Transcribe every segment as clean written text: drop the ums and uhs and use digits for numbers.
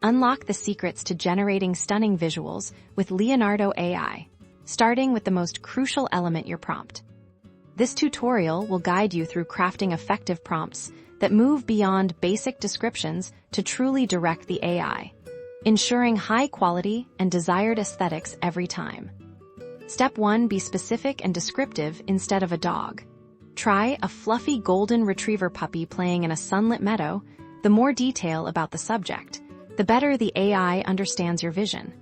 Unlock the secrets to generating stunning visuals with Leonardo Ai, starting with the most crucial element, your prompt. This tutorial will guide you through crafting effective prompts that move beyond basic descriptions to truly direct the AI, ensuring high quality and desired aesthetics every time. Step 1. Be specific and descriptive instead of a dog. Try a fluffy golden retriever puppy playing in a sunlit meadow. The more detail about the subject, the better the AI understands your vision.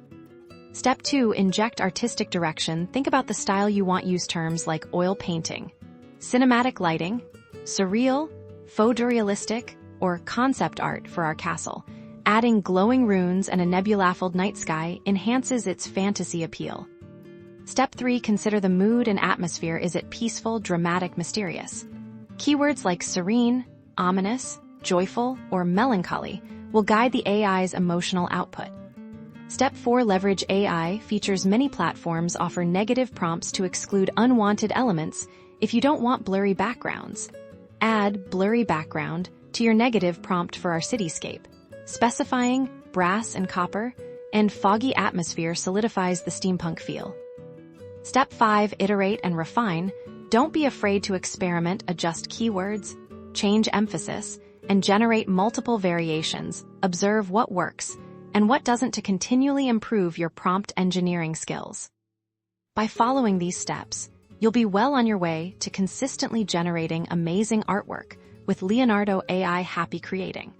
Step 2. Inject artistic direction. Think about the style you want. Use terms like oil painting, cinematic lighting, surreal, photorealistic, or concept art for our castle. Adding glowing runes and a nebula-filled night sky enhances its fantasy appeal. Step 3. Consider the mood and atmosphere. Is it peaceful, dramatic, mysterious? Keywords like serene, ominous, joyful, or melancholy will guide the AI's emotional output. Step 4. Leverage AI. Features many platforms offer negative prompts to exclude unwanted elements if you don't want blurry backgrounds. Add blurry background to your negative prompt for our cityscape. Specifying brass and copper and foggy atmosphere solidifies the steampunk feel. Step 5. Iterate and refine. Don't be afraid to experiment, adjust keywords, change emphasis, and generate multiple variations. Observe what works and what doesn't to continually improve your prompt engineering skills. By following these steps, you'll be well on your way to consistently generating amazing artwork with Leonardo AI. Happy creating.